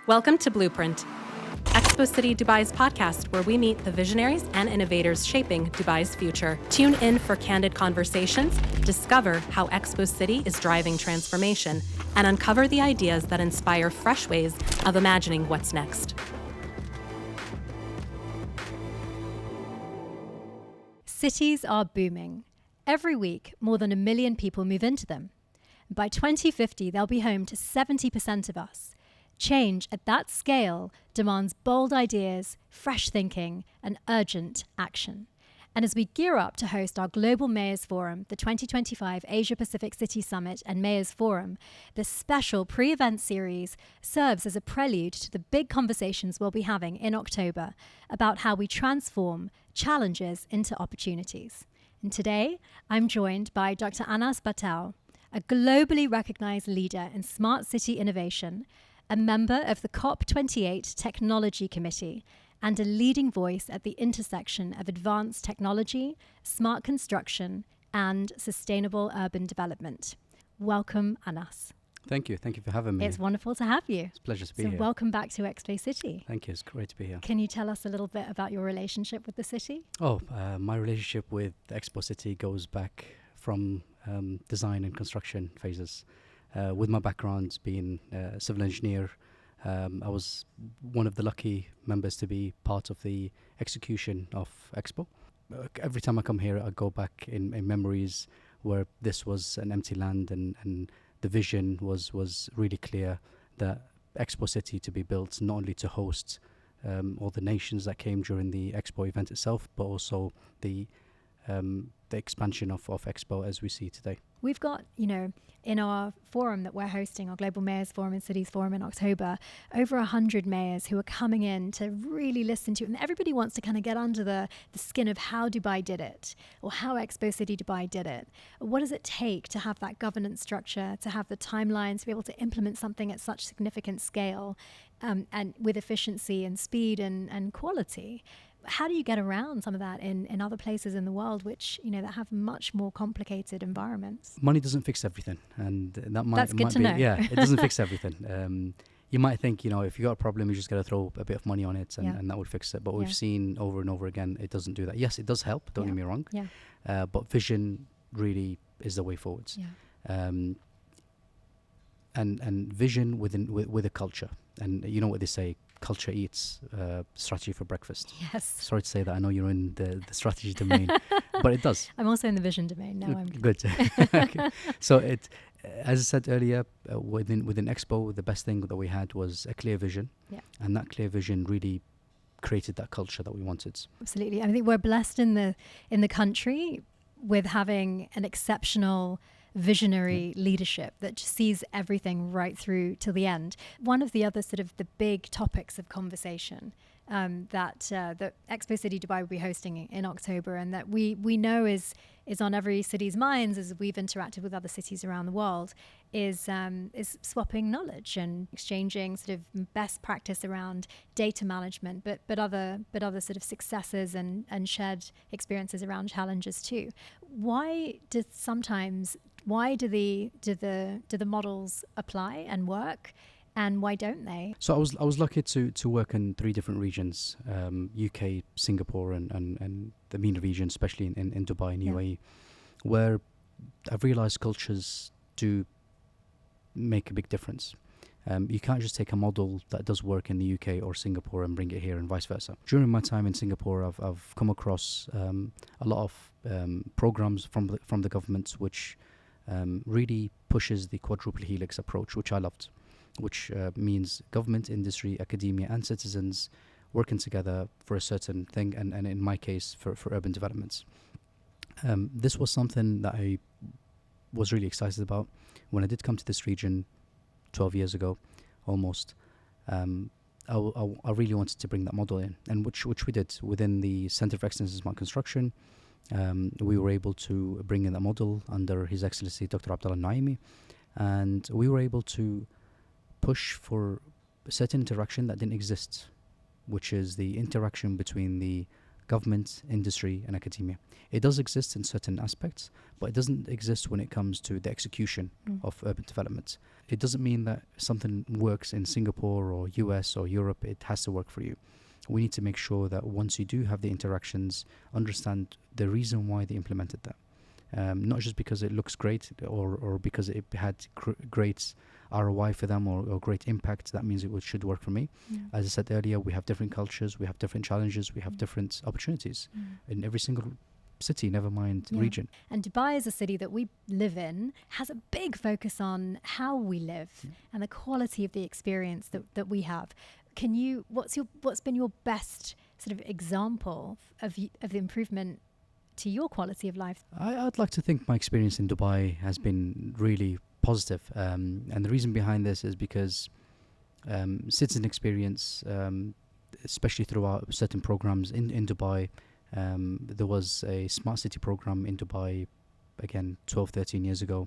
Welcome to Blueprint, Expo City Dubai's podcast where we meet the visionaries and innovators shaping Dubai's future. Tune in for candid conversations, discover how Expo City is driving transformation, and uncover the ideas that inspire fresh ways of imagining what's next. Cities are booming. Every week, more than 1 million people move into them. By 2050, they'll be home to 70% of us. Change at that scale demands bold ideas, fresh thinking, and urgent action. And as we gear up to host our Global Mayors Forum, the 2025 Asia Pacific City Summit and Mayors Forum, this special pre-event series serves as a prelude to the big conversations we'll be having in October about how we transform challenges into opportunities. And today, I'm joined by Dr. Anas Bataw, a globally recognized leader in smart city innovation, a member of the COP28 Technology Committee, and a leading voice at the intersection of advanced technology, smart construction, and sustainable urban development. Welcome, Anas. Thank you. Thank you for having me. It's wonderful to have you. It's a pleasure to be so here. Welcome back to Expo City. Thank you. It's great to be here. Can you tell us a little bit about your relationship with the city? My relationship with Expo City goes back from design and construction phases. With my background being a civil engineer, I was one of the lucky members to be part of the execution of Expo. Every time I come here, I go back in memories where this was an empty land and the vision was really clear that Expo City to be built not only to host all the nations that came during the Expo event itself, but also the expansion of Expo as we see today. We've got, in our forum that we're hosting, our Global Mayors Forum and Cities Forum in October, over 100 mayors who are coming in to really listen to it. And everybody wants to kind of get under the skin of how Dubai did it, or how Expo City Dubai did it. What does it take to have that governance structure, to have the timelines, to be able to implement something at such significant scale, and with efficiency and speed and quality? How do you get around some of that in other places in the world which, that have much more complicated environments? Money doesn't fix everything, and That's good to know. Yeah, it doesn't fix everything. You might think, if you got a problem, you just got to throw a bit of money on it and that would fix it. But we've seen over and over again, it doesn't do that. Yes, it does help, don't get me wrong. Yeah. But vision really is the way forwards. Yeah. And vision with a culture. And you know what they say, culture eats strategy for breakfast. Yes. Sorry to say that. I know you're in the strategy domain, but it does. I'm also in the vision domain. No, I'm good. Okay. So it, as I said earlier, within Expo, the best thing that we had was a clear vision, and that clear vision really created that culture that we wanted. Absolutely. I think we're blessed in the country with having an exceptional visionary leadership that just sees everything right through till the end. One of the other sort of the big topics of conversation that Expo City Dubai will be hosting in October, and that we know is on every city's minds as we've interacted with other cities around the world, is swapping knowledge and exchanging sort of best practice around data management, but other sort of successes and shared experiences around challenges too. Why do the models apply and work, and why don't they? So I was lucky to work in 3 different regions, UK, Singapore, and the MENA region, especially in Dubai and UAE, where I've realized cultures do make a big difference. You can't just take a model that does work in the UK or Singapore and bring it here and vice versa. During my time in Singapore, I've come across a lot of programs from the government which really pushes the quadruple helix approach, which I loved, which means government, industry, academia, and citizens working together for a certain thing, and in my case, for urban developments. This was something that I was really excited about when I did come to this region 12 years ago, almost. I really wanted to bring that model in, and which we did within the Center for Excellence in Smart Construction. We were able to bring in that model under His Excellency Dr. Abdullah Naimi, and we were able to push for a certain interaction that didn't exist, which is the interaction between the government, industry, and academia. It does exist in certain aspects, but it doesn't exist when it comes to the execution of urban development. It doesn't mean that something works in Singapore or US or Europe, it has to work for you. We need to make sure that once you do have the interactions, understand the reason why they implemented that. Not just because it looks great or because it had great ROI for them or great impact, that means it should work for me. As I said earlier, we have different cultures, we have different challenges, we have different opportunities in every single city, never mind region. And Dubai is a city that we live in, has a big focus on how we live and the quality of the experience that we have. What's been your best sort of example of the improvement to your quality of life? I'd like to think my experience in Dubai has been really positive. And the reason behind this is because citizen experience, especially throughout certain programs in Dubai, there was a smart city program in Dubai, again, 12, 13 years ago.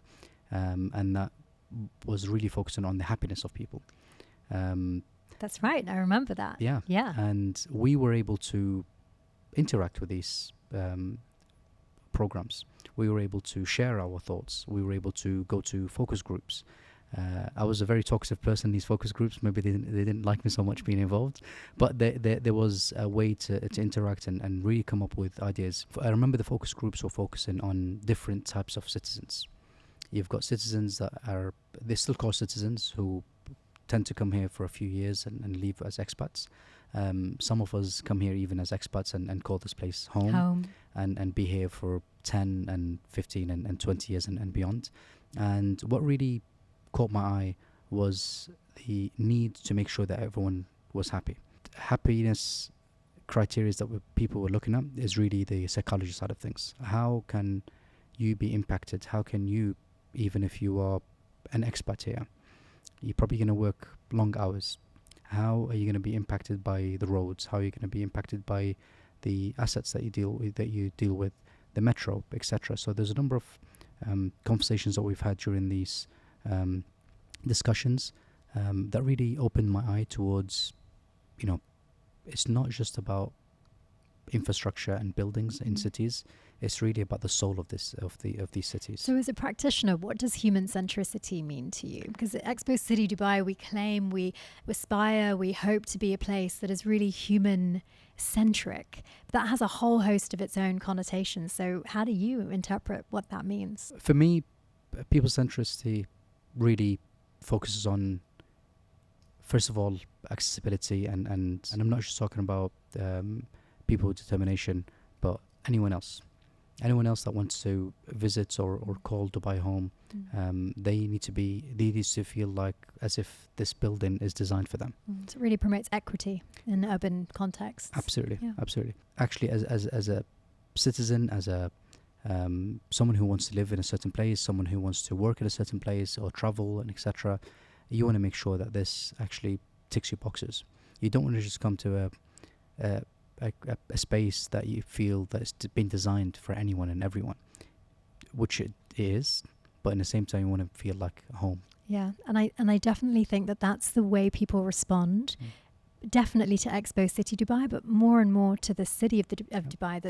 And that was really focusing on the happiness of people. That's right. I remember that. Yeah. And we were able to interact with these programs. We were able to share our thoughts. We were able to go to focus groups. I was a very talkative person in these focus groups. Maybe they didn't like me so much being involved, but there was a way to interact and really come up with ideas. I remember the focus groups were focusing on different types of citizens. You've got citizens they're still called citizens, who tend to come here for a few years and leave as expats. Some of us come here even as expats and call this place home. And be here for 10 and 15 and 20 years and beyond. And what really caught my eye was the need to make sure that everyone was happy. Happiness criteria that people were looking at is really the psychology side of things. How can you be impacted? How can you, even if you are an expat here, you're probably going to work long hours. How are you going to be impacted by the roads? How are you going to be impacted by the assets that you deal with, the metro, etc. So there's a number of conversations that we've had during these discussions that really opened my eye towards, it's not just about infrastructure and buildings in cities. It's really about the soul of these cities. So as a practitioner, what does human centricity mean to you? Because at Expo City Dubai, we claim, we aspire, we hope to be a place that is really human centric. But that has a whole host of its own connotations. So how do you interpret what that means? For me, people centricity really focuses on, first of all, accessibility and I'm not just talking about people with determination, but anyone else that wants to visit or call Dubai home, they need to feel like as if this building is designed for them. So it really promotes equity in urban contexts. Absolutely. Actually, as a citizen, as a someone who wants to live in a certain place, someone who wants to work in a certain place or travel and etc., you want to make sure that this actually ticks your boxes. You don't want to just come to a space that you feel that it's been designed for anyone and everyone, which it is, but in the same time you want to feel like home. Yeah, and I definitely think that that's the way people respond. Definitely to Expo City Dubai, but more and more to the city of Dubai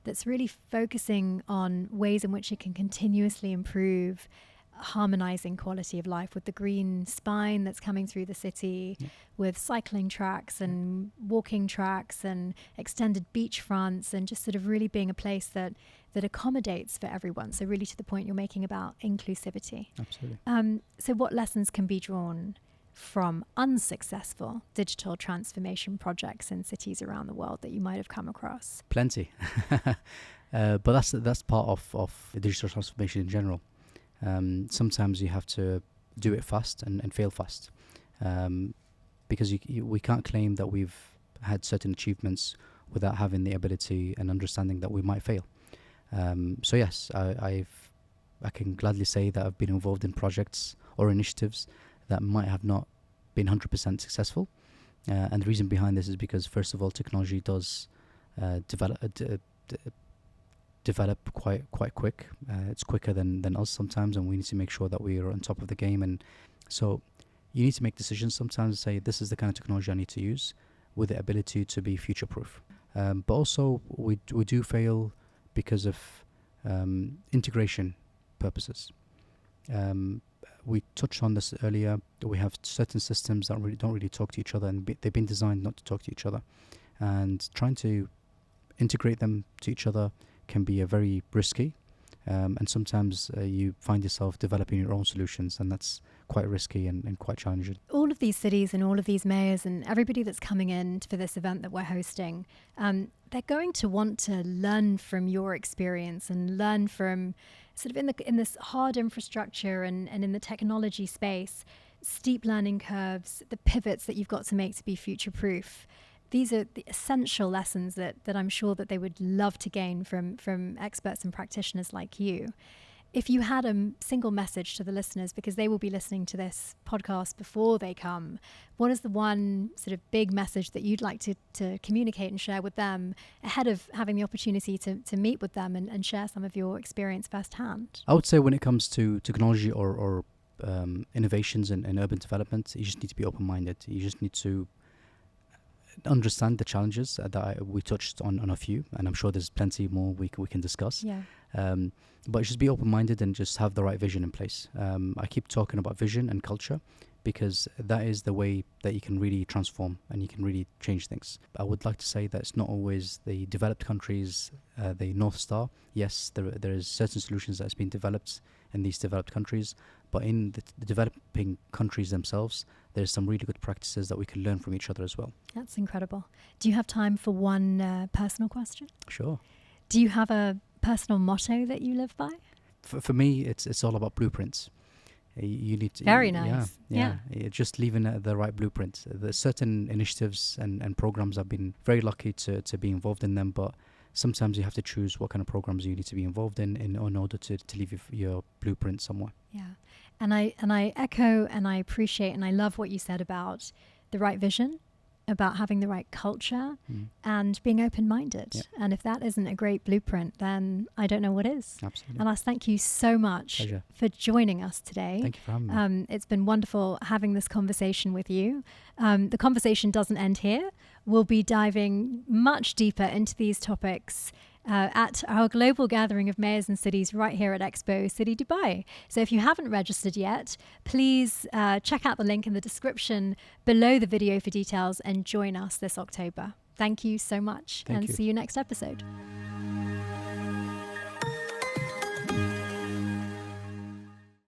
that's really focusing on ways in which it can continuously improve harmonizing quality of life with the green spine that's coming through the city, with cycling tracks and walking tracks and extended beach fronts, and just sort of really being a place that accommodates for everyone. So really to the point you're making about inclusivity. Absolutely. So what lessons can be drawn from unsuccessful digital transformation projects in cities around the world that you might have come across? Plenty. But that's part of digital transformation in general. Sometimes you have to do it fast and fail fast, because we can't claim that we've had certain achievements without having the ability and understanding that we might fail. So yes, I can gladly say that I've been involved in projects or initiatives that might have not been 100% successful, and the reason behind this is because, first of all, technology does develop quite quick. It's quicker than us sometimes, and we need to make sure that we are on top of the game. And so you need to make decisions sometimes, say this is the kind of technology I need to use with the ability to be future proof. But also we do fail because of integration purposes. We touched on this earlier. We have certain systems that don't really talk to each other, and they've been designed not to talk to each other. And trying to integrate them to each other can be very risky. And sometimes you find yourself developing your own solutions, and that's quite risky and quite challenging. All of these cities and all of these mayors and everybody that's coming in for this event that we're hosting, they're going to want to learn from your experience and learn from sort of in this hard infrastructure and in the technology space, steep learning curves, the pivots that you've got to make to be future-proof. These are the essential lessons that I'm sure that they would love to gain from experts and practitioners like you. If you had a single message to the listeners, because they will be listening to this podcast before they come, what is the one sort of big message that you'd like to communicate and share with them ahead of having the opportunity to meet with them and share some of your experience firsthand? I would say when it comes to technology or innovations in urban development, you just need to be open-minded. You just need to understand the challenges that we touched on a few, and I'm sure there's plenty more we can discuss. Yeah. But just be open-minded and just have the right vision in place. I keep talking about vision and culture because that is the way that you can really transform and you can really change things. I would like to say that it's not always the developed countries, the North Star. Yes, there is certain solutions that's been developed in these developed countries, but in the developing countries themselves, there's some really good practices that we can learn from each other as well. That's incredible. Do you have time for one personal question? Sure. Do you have a personal motto that you live by? For me, it's all about blueprints. You need to... Very nice. Yeah. Just leaving the right blueprint. There's certain initiatives and programs I've been very lucky to be involved in them, but sometimes you have to choose what kind of programs you need to be involved in order to leave your blueprint somewhere. Yeah. And I echo and I appreciate and I love what you said about the right vision, about having the right culture and being open-minded. Yeah. And if that isn't a great blueprint, then I don't know what is. Absolutely. Anas, thank you so much Pleasure. for joining us today. Thank you for having me. It's been wonderful having this conversation with you. The conversation doesn't end here. We'll be diving much deeper into these topics at our global gathering of mayors and cities right here at Expo City Dubai. So if you haven't registered yet, please check out the link in the description below the video for details and join us this October. Thank you so much. Thank and you. see you next episode.